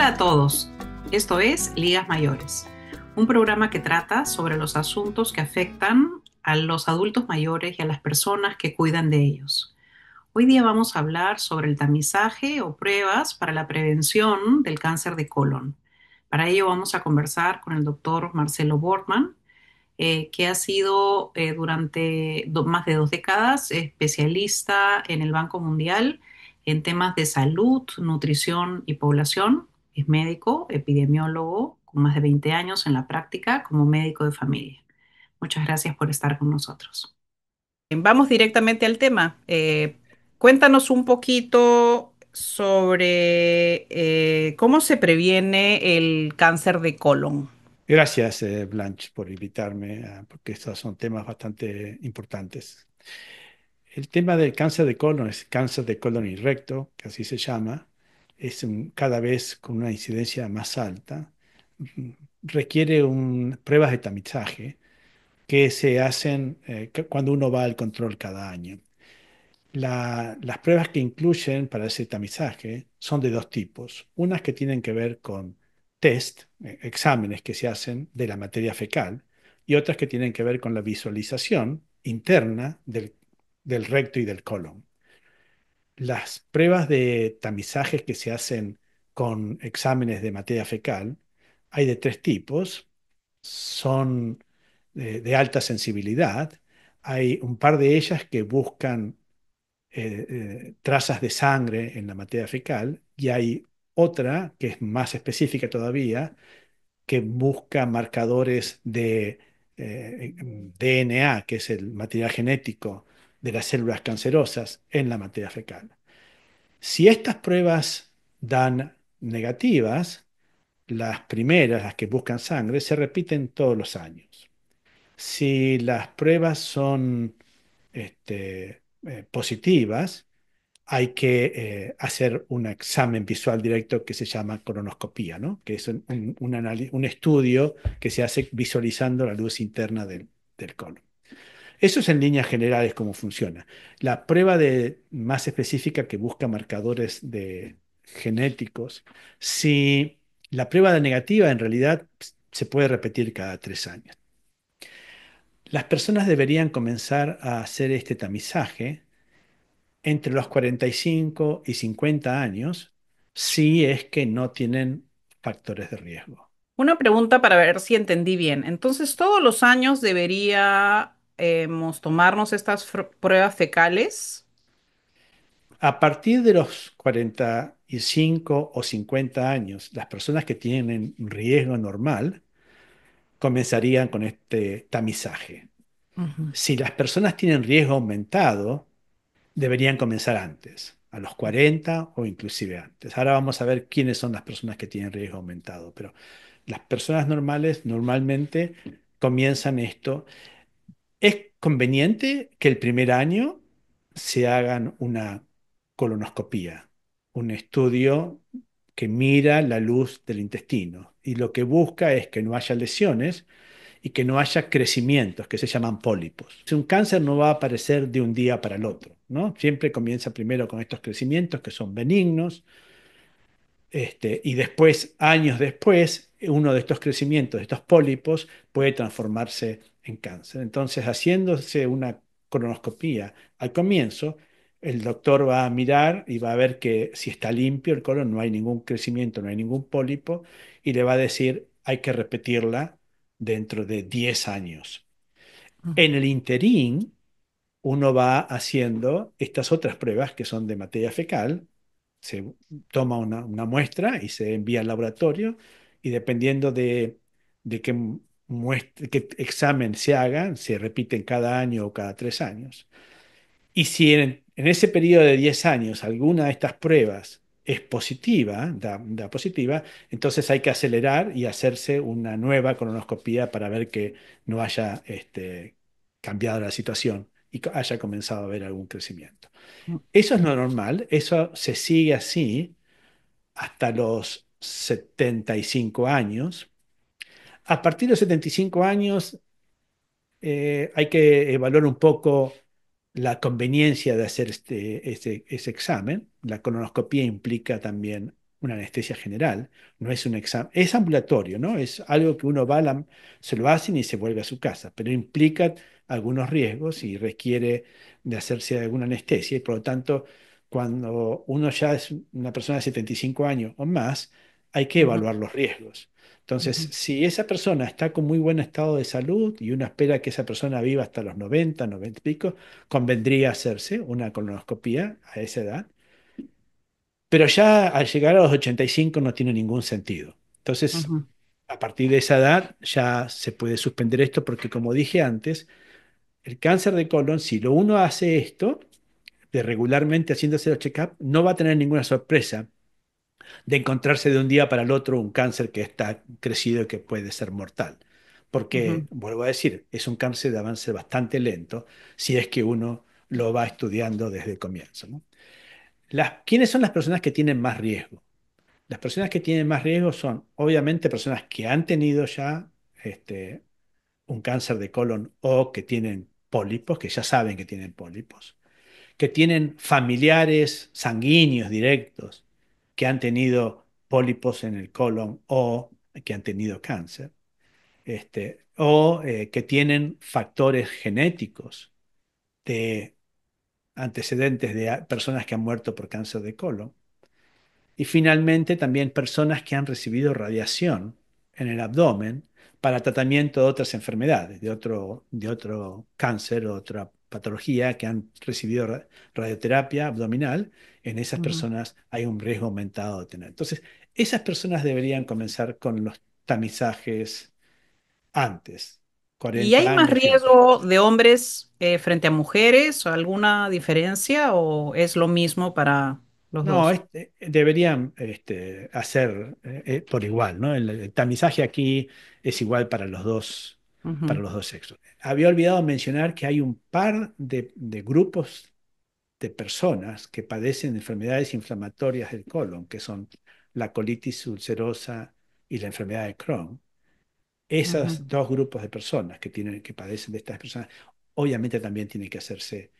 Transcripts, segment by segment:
Hola a todos, esto es Ligas Mayores, un programa que trata sobre los asuntos que afectan a los adultos mayores y a las personas que cuidan de ellos. Hoy día vamos a hablar sobre el tamizaje o pruebas para la prevención del cáncer de colon. Para ello vamos a conversar con el doctor Marcelo Bortman, que ha sido durante más de 2 décadas especialista en el Banco Mundial en temas de salud, nutrición y población. Es médico, epidemiólogo, con más de 20 años en la práctica como médico de familia. Muchas gracias por estar con nosotros. Vamos directamente al tema. Cuéntanos un poquito sobre cómo se previene el cáncer de colon. Gracias, Blanche, por invitarme, porque estos son temas bastante importantes. El tema del cáncer de colon es cáncer de colon y recto, que así se llama, cada vez con una incidencia más alta. Mm, Requiere pruebas de tamizaje que se hacen cuando uno va al control cada año. Las pruebas que incluyen para ese tamizaje son de dos tipos. Unas que tienen que ver con test, exámenes que se hacen de la materia fecal, y otras que tienen que ver con la visualización interna del recto y del colon. Las pruebas de tamizajes que se hacen con exámenes de materia fecal hay de tres tipos. Son alta sensibilidad. Hay un par de ellas que buscan trazas de sangre en la materia fecal, y hay otra que es más específica todavía, que busca marcadores de DNA, que es el material genético de las células cancerosas en la materia fecal. Si estas pruebas dan negativas, las primeras, las que buscan sangre, se repiten todos los años. Si las pruebas son positivas, hay que hacer un examen visual directo que se llama colonoscopía, ¿no? Que es un estudio que se hace visualizando la luz interna del colon. Eso es en líneas generales cómo funciona. La prueba más específica que busca marcadores genéticos, si la prueba de negativa en realidad se puede repetir cada 3 años. Las personas deberían comenzar a hacer este tamizaje entre los 45 y 50 años, si es que no tienen factores de riesgo. Una pregunta para ver si entendí bien. Entonces, todos los años deberíamos tomarnos estas pruebas fecales. A partir de los 45 o 50 años, las personas que tienen un riesgo normal comenzarían con este tamizaje. Ujú. Si las personas tienen riesgo aumentado, deberían comenzar antes, a los 40 o inclusive antes. Ahora vamos a ver quiénes son las personas que tienen riesgo aumentado, pero las personas normales normalmente comienzan esto. Es conveniente que el primer año se hagan una colonoscopía, un estudio que mira la luz del intestino, y lo que busca es que no haya lesiones y que no haya crecimientos que se llaman pólipos. Un cáncer no va a aparecer de un día para el otro, ¿no? Siempre comienza primero con estos crecimientos que son benignos, y después, años después, uno de estos crecimientos, de estos pólipos, puede transformarse en cáncer. Entonces, haciéndose una colonoscopía al comienzo, el doctor va a mirar y va a ver que si está limpio el colon, no hay ningún crecimiento, no hay ningún pólipo, y le va a decir, hay que repetirla dentro de 10 años. En el interín, uno va haciendo estas otras pruebas que son de materia fecal. Se toma una muestra y se envía al laboratorio, y dependiendo de qué examen se haga, se repiten cada año o cada 3 años. Y si en ese periodo de 10 años alguna de estas pruebas es positiva, da positiva, entonces hay que acelerar y hacerse una nueva colonoscopía para ver que no haya cambiado la situación y haya comenzado a haber algún crecimiento. Eso es lo normal, eso se sigue así hasta los 75 años. A partir de los 75 años hay que evaluar un poco la conveniencia de hacer ese examen. La colonoscopía implica también una anestesia general, no es un examen, es ambulatorio, ¿no? Es algo que uno va, se lo hacen y se vuelve a su casa, pero implica algunos riesgos y requiere de hacerse alguna anestesia y por lo tanto, cuando uno ya es una persona de 75 años o más, hay que Ujú, evaluar los riesgos. Entonces, ujú, si esa persona está con muy buen estado de salud y uno espera que esa persona viva hasta los 90, 90 y pico, convendría hacerse una colonoscopia a esa edad. Pero ya al llegar a los 85 no tiene ningún sentido. Entonces, ujú, a partir de esa edad ya se puede suspender esto porque, como dije antes, el cáncer de colon, si lo uno hace esto, de regularmente haciéndose los check-up, no va a tener ninguna sorpresa de encontrarse de un día para el otro un cáncer que está crecido y que puede ser mortal. Porque, ujú, vuelvo a decir, es un cáncer de avance bastante lento si es que uno lo va estudiando desde el comienzo, ¿no? ¿Quiénes son las personas que tienen más riesgo? Las personas que tienen más riesgo son, obviamente, personas que han tenido ya este, un cáncer de colon o que tienen pólipos, que ya saben que tienen pólipos, que tienen familiares sanguíneos directos que han tenido pólipos en el colon o que han tenido cáncer, o que tienen factores genéticos de antecedentes de personas que han muerto por cáncer de colon. Y finalmente también personas que han recibido radiación en el abdomen para tratamiento de otras enfermedades, de otro cáncer o otra patología que han recibido radioterapia abdominal. En esas ujú. personas hay un riesgo aumentado de tener. Entonces, esas personas deberían comenzar con los tamizajes antes, ¿Y 40 hay más años y antes. riesgo de hombres frente a mujeres? ¿Alguna diferencia o es lo mismo para los No, dos? deberían hacer por igual, ¿no? El tamizaje aquí es igual para Ujú, los dos sexos. Había olvidado mencionar que hay un par de grupos de personas que padecen enfermedades inflamatorias del colon, que son la colitis ulcerosa y la enfermedad de Crohn. ujú, Esos dos grupos de personas que padecen de estas personas, obviamente también tienen que hacerse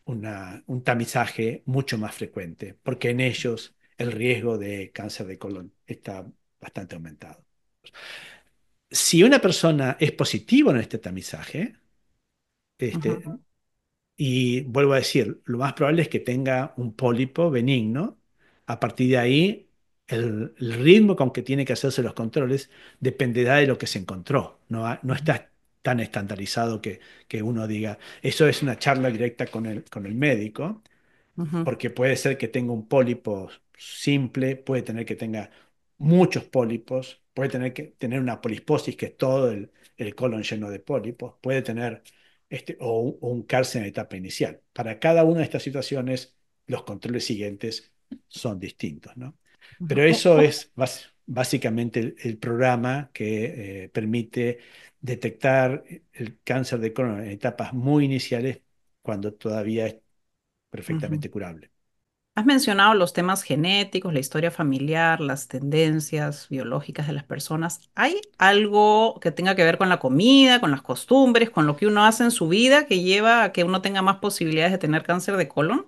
un tamizaje mucho más frecuente, porque en ellos el riesgo de cáncer de colon está bastante aumentado. Si una persona es positivo en este tamizaje, este, ujú, y vuelvo a decir, lo más probable es que tenga un pólipo benigno. A partir de ahí, el ritmo con que tiene que hacerse los controles dependerá de lo que se encontró. No ujú, está tan estandarizado que uno diga, eso es una charla directa con el médico, ujú, porque puede ser que tenga un pólipo simple, puede tener que tenga muchos pólipos, puede tener que tener una polisposis, que es todo el colon lleno de pólipos, puede tener o un cáncer en etapa inicial. Para cada una de estas situaciones, los controles siguientes son distintos, ¿no? ujú. Pero eso es básicamente el programa que permite detectar el cáncer de colon en etapas muy iniciales cuando todavía es Ujú. perfectamente curable. Has mencionado los temas genéticos, la historia familiar, las tendencias biológicas de las personas. ¿Hay algo que tenga que ver con la comida, con las costumbres, con lo que uno hace en su vida que lleva a que uno tenga más posibilidades de tener cáncer de colon?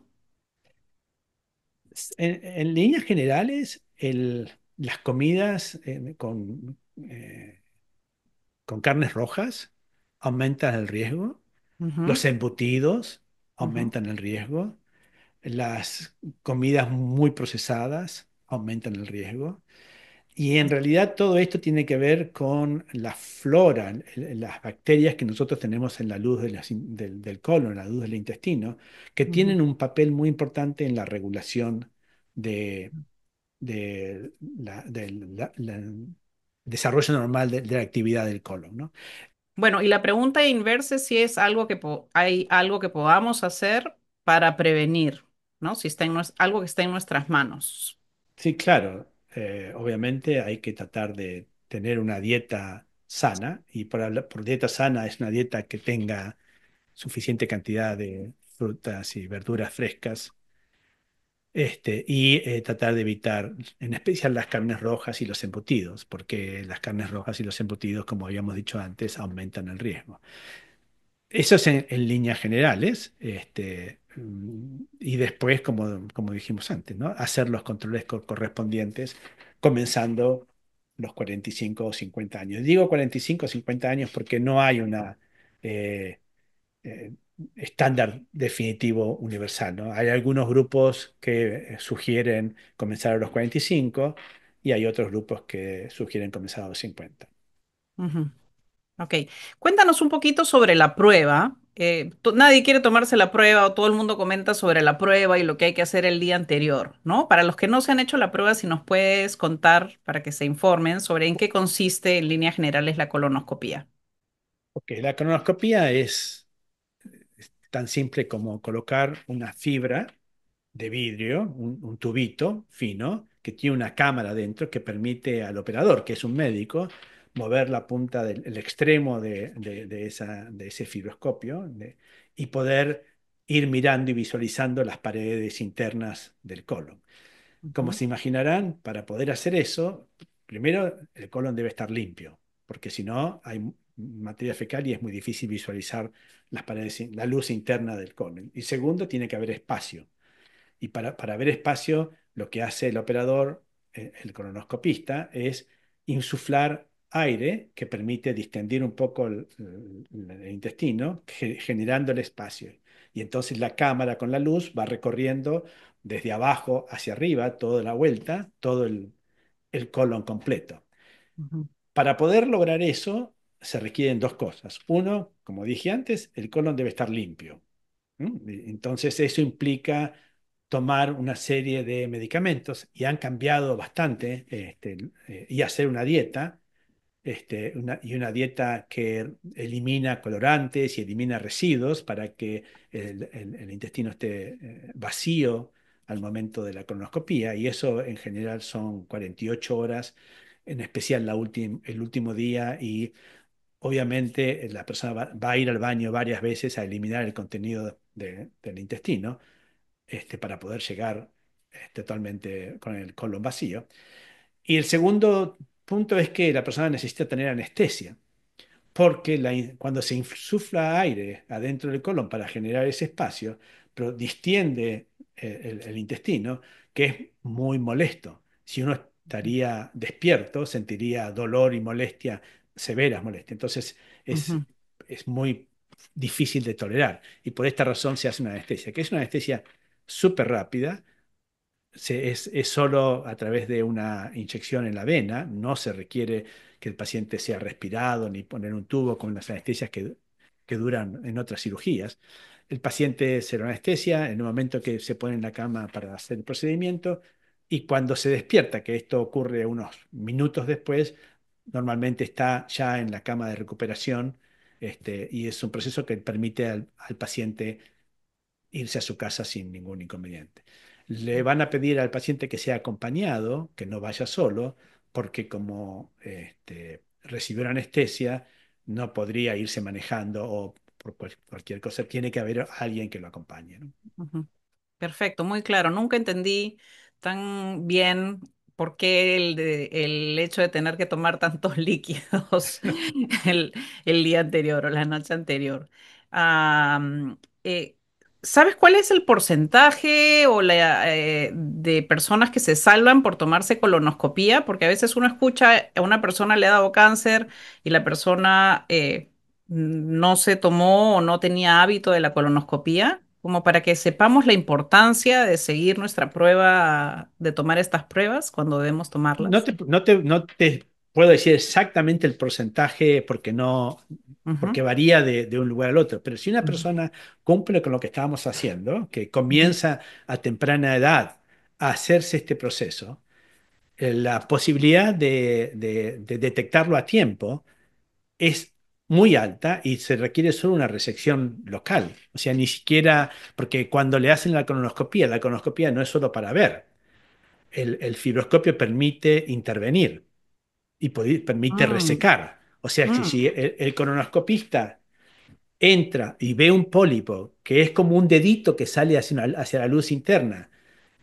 En líneas generales, las comidas con carnes rojas aumentan el riesgo, Ujú, los embutidos ujú, aumentan el riesgo, las comidas muy procesadas aumentan el riesgo. Y en realidad todo esto tiene que ver con la flora, las bacterias que nosotros tenemos en la luz del colon, en la luz del intestino, que ujú, tienen un papel muy importante en la regulación de, del desarrollo normal de la actividad del colon, ¿no? Bueno, y la pregunta inversa es si es algo que hay algo que podamos hacer para prevenir, ¿no? Si está algo que está en nuestras manos. Sí, claro, obviamente hay que tratar de tener una dieta sana y por dieta sana es una dieta que tenga suficiente cantidad de frutas y verduras frescas, y tratar de evitar en especial las carnes rojas y los embutidos, porque las carnes rojas y los embutidos, como habíamos dicho antes, aumentan el riesgo. Eso es en líneas generales. y después, como dijimos antes, ¿no? Hacer los controles correspondientes, comenzando los 45 o 50 años. Digo 45 o 50 años porque no hay una eh, eh, estándar definitivo universal, ¿no? Hay algunos grupos que sugieren comenzar a los 45 y hay otros grupos que sugieren comenzar a los 50. Ujú. Ok, cuéntanos un poquito sobre la prueba. Nadie quiere tomarse la prueba o todo el mundo comenta sobre la prueba y lo que hay que hacer el día anterior, ¿no? Para los que no se han hecho la prueba, si nos puedes contar para que se informen sobre en qué consiste en líneas generales la colonoscopía. Ok, la cronoscopía es tan simple como colocar una fibra de vidrio, un tubito fino, que tiene una cámara dentro que permite al operador, que es un médico, mover la punta del el extremo de ese fibroscopio y poder ir mirando y visualizando las paredes internas del colon. Como Ujú, se imaginarán, para poder hacer eso, primero el colon debe estar limpio, porque si no hay materia fecal y es muy difícil visualizar las paredes, la luz interna del colon. Y segundo, tiene que haber espacio. Y para ver espacio, lo que hace el operador, el colonoscopista, es insuflar aire que permite distendir un poco el intestino, generando el espacio. Y entonces la cámara con la luz va recorriendo desde abajo hacia arriba, toda la vuelta, todo el colon completo. ujú, Para poder lograr eso, se requieren dos cosas. Uno, como dije antes, el colon debe estar limpio. Entonces eso implica tomar una serie de medicamentos y han cambiado bastante y hacer una dieta y una dieta que elimina colorantes y elimina residuos para que el intestino esté vacío al momento de la colonoscopía y eso en general son 48 horas, en especial el último día y obviamente la persona va a ir al baño varias veces a eliminar el contenido del intestino para poder llegar totalmente con el colon vacío. Y el segundo punto es que la persona necesita tener anestesia porque cuando se insufla aire adentro del colon para generar ese espacio, pero distiende el intestino, que es muy molesto. Si uno estaría despierto, sentiría dolor y molestia, severas molestias. Entonces es, ujú, es muy difícil de tolerar. Y por esta razón se hace una anestesia, que es una anestesia súper rápida, es solo a través de una inyección en la vena, no se requiere que el paciente sea respirado ni poner un tubo con las anestesias que duran en otras cirugías. El paciente se lo anestesia en el momento que se pone en la cama para hacer el procedimiento y cuando se despierta, que esto ocurre unos minutos después, normalmente está ya en la cama de recuperación y es un proceso que permite al paciente irse a su casa sin ningún inconveniente. Le van a pedir al paciente que sea acompañado, que no vaya solo, porque como recibió una anestesia, no podría irse manejando o por cualquier cosa, tiene que haber alguien que lo acompañe, ¿no? ujú. Perfecto, muy claro. Nunca entendí tan bien por qué el hecho de tener que tomar tantos líquidos el, el día anterior o la noche anterior. Ah, eh, ¿Sabes cuál es el porcentaje de personas que se salvan por tomarse colonoscopía? Porque a veces uno escucha a una persona le ha dado cáncer y la persona no se tomó o no tenía hábito de la colonoscopía, como para que sepamos la importancia de seguir nuestra prueba, de tomar estas pruebas cuando debemos No tomarlas. te, no te, no te puedo decir exactamente el porcentaje porque no, Ujú, porque varía de un lugar al otro, pero si una ujú, persona cumple con lo que estábamos haciendo, que ujú, comienza a temprana edad a hacerse este proceso, la posibilidad de detectarlo a tiempo es muy alta y se requiere solo una resección local. O sea, ni siquiera, porque cuando le hacen la colonoscopía no es solo para ver. El fibroscopio permite intervenir y permite mm, resecar. O sea, que si mm, el colonoscopista entra y ve un pólipo que es como un dedito que sale hacia la luz interna,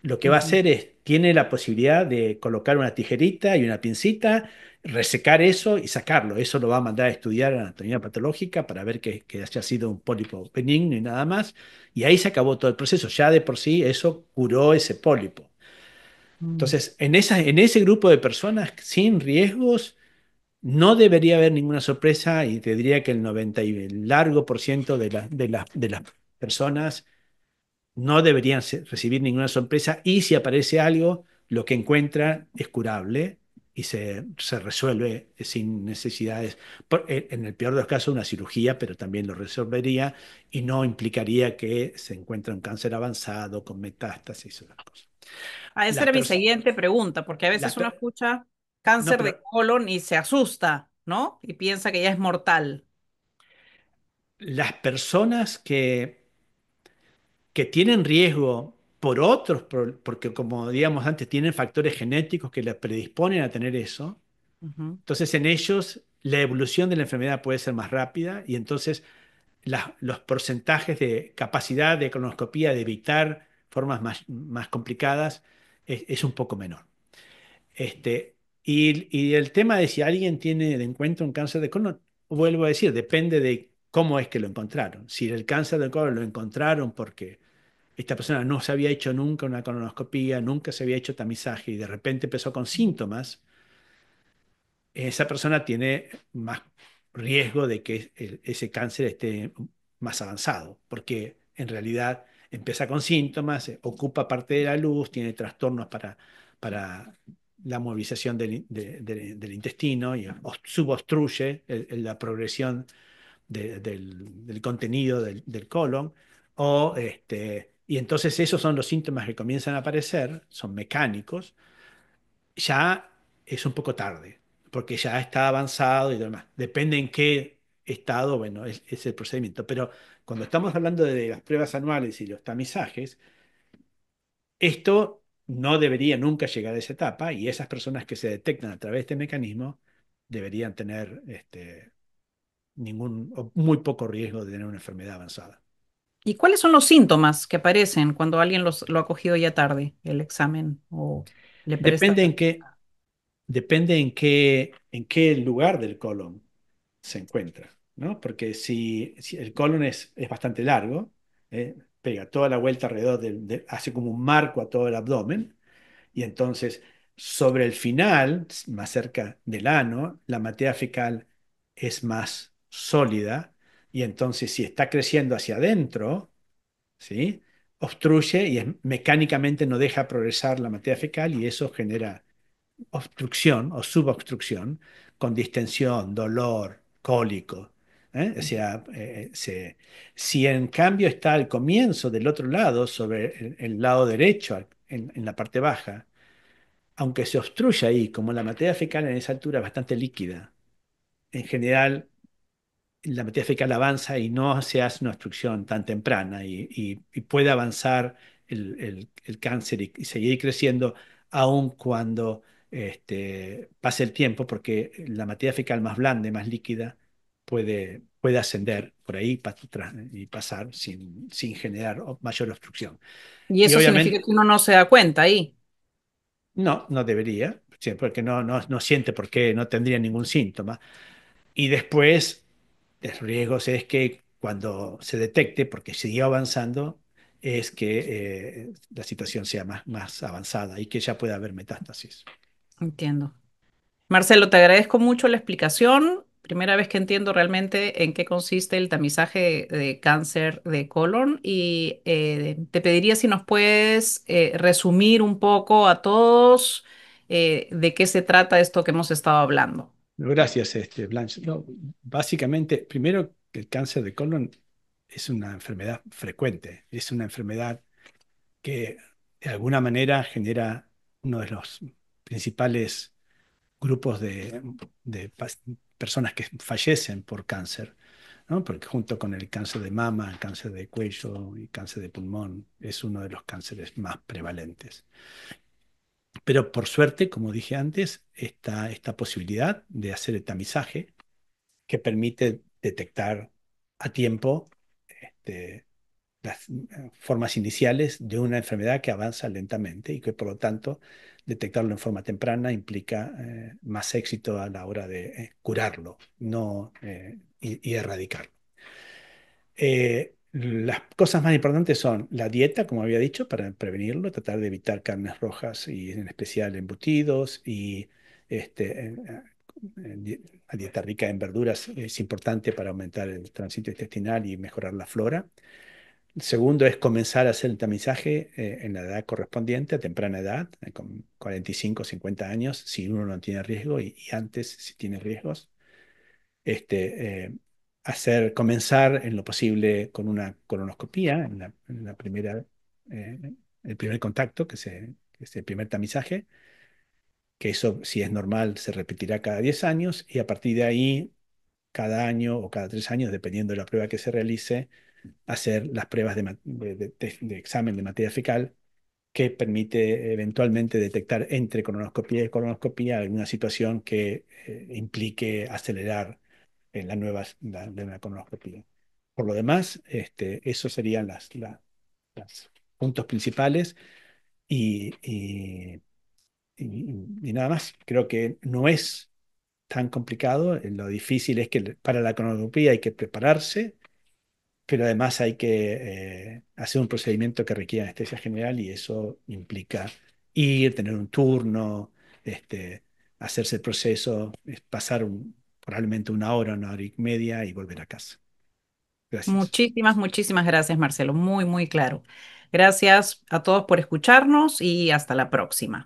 lo que va a ujú, hacer es tiene la posibilidad de colocar una tijerita y una pincita, resecar eso y sacarlo. Eso lo va a mandar a estudiar anatomía patológica para ver que haya sido un pólipo benigno y nada más. Y ahí se acabó todo el proceso. Ya de por sí eso curó ese pólipo. Mm. Entonces, en ese grupo de personas sin riesgos, no debería haber ninguna sorpresa y te diría que el 90 y largo por ciento de las personas no deberían recibir ninguna sorpresa y si aparece algo, lo que encuentra es curable y se resuelve sin necesidades. En el peor de los casos, una cirugía, pero también lo resolvería y no implicaría que se encuentre un cáncer avanzado con metástasis o las cosas. Ah, esa Las era mi pers- siguiente pregunta, porque a las veces uno per- escucha no, cáncer de pero colon y se asusta, ¿no? Y piensa que ya es mortal. las personas que tienen riesgo por otros, porque como digamos antes, tienen factores genéticos que les predisponen a tener eso. Ujú. Entonces, en ellos la evolución de la enfermedad puede ser más rápida y entonces los porcentajes de capacidad de colonoscopía de evitar formas más complicadas es un poco menor. Y el tema de si alguien tiene de encuentro un cáncer de colon, vuelvo a decir, depende de cómo es que lo encontraron. Si el cáncer de colon lo encontraron porque esta persona no se había hecho nunca una colonoscopía, nunca se había hecho tamizaje y de repente empezó con síntomas, esa persona tiene más riesgo de que ese cáncer esté más avanzado, porque en realidad empieza con síntomas, ocupa parte de la luz, tiene trastornos para la movilización del intestino y subobstruye la progresión del contenido del colon. Y entonces esos son los síntomas que comienzan a aparecer, son mecánicos, ya es un poco tarde, porque ya está avanzado y demás. Depende en qué estado, bueno, es el procedimiento. Pero cuando estamos hablando de las pruebas anuales y los tamizajes, esto no debería nunca llegar a esa etapa y esas personas que se detectan a través de este mecanismo deberían tener ningún o muy poco riesgo de tener una enfermedad avanzada. ¿Y cuáles son los síntomas que aparecen cuando alguien lo ha cogido ya tarde, el examen, o le presta Depende en atención? qué, en qué lugar del colon se encuentra, ¿no? Porque si el colon es bastante largo, pega toda la vuelta alrededor hace como un marco a todo el abdomen, y entonces sobre el final, más cerca del ano, la materia fecal es más sólida, y entonces si está creciendo hacia adentro, ¿sí? Obstruye y mecánicamente no deja progresar la materia fecal y eso genera obstrucción o subobstrucción con distensión, dolor, cólico. O sea, si en cambio está al comienzo del otro lado, sobre el lado derecho, en la parte baja, aunque se obstruya ahí, como la materia fecal en esa altura es bastante líquida, en general la materia fecal avanza y no se hace una obstrucción tan temprana y puede avanzar el cáncer y seguir creciendo aun cuando pase el tiempo, porque la materia fecal más blanda y más líquida puede ascender por ahí y pasar sin generar mayor obstrucción. Y Y eso significa obviamente, que uno no se da cuenta ahí. no debería, sí, porque no siente por qué, no tendría ningún síntoma. Y después, los riesgos es que cuando se detecte, porque siguió avanzando, es que la situación sea más avanzada y que ya pueda haber metástasis. Entiendo. Marcelo, te agradezco mucho la explicación. Primera vez que entiendo realmente en qué consiste el tamizaje de cáncer de colon y te pediría si nos puedes resumir un poco a todos de qué se trata esto que hemos estado hablando. Gracias, Blanche. No, básicamente, primero, que el cáncer de colon es una enfermedad frecuente, es una enfermedad que de alguna manera genera uno de los principales grupos de personas que fallecen por cáncer, ¿no? Porque junto con el cáncer de mama, el cáncer de cuello y cáncer de pulmón es uno de los cánceres más prevalentes. Pero por suerte, como dije antes, está esta posibilidad de hacer el tamizaje que permite detectar a tiempo este, las formas iniciales de una enfermedad que avanza lentamente y que por lo tanto detectarlo en forma temprana implica más éxito a la hora de curarlo, no y erradicarlo. Las cosas más importantes son la dieta, como había dicho, para prevenirlo, tratar de evitar carnes rojas y en especial embutidos y la dieta rica en verduras es importante para aumentar el tránsito intestinal y mejorar la flora. El segundo es comenzar a hacer el tamizaje en la edad correspondiente, a temprana edad, con 45 o 50 años, si uno no tiene riesgo y antes si tiene riesgos comenzar en lo posible con una colonoscopía en la primera, el primer contacto, que es el primer tamizaje, que eso, si es normal, se repetirá cada 10 años y a partir de ahí, cada año o cada 3 años, dependiendo de la prueba que se realice, hacer las pruebas de examen de materia fecal que permite eventualmente detectar entre colonoscopía y colonoscopía alguna situación que implique acelerar de una colonoscopia. Por lo demás, esos serían las puntos principales y, y nada más. Creo que no es tan complicado. Lo difícil es que para la colonoscopia hay que prepararse, pero además hay que hacer un procedimiento que requiere anestesia general y eso implica ir, tener un turno, hacerse el proceso, pasar probablemente una hora y media y volver a casa. Gracias. Muchísimas, muchísimas gracias, Marcelo. Muy, muy claro. Gracias a todos por escucharnos y hasta la próxima.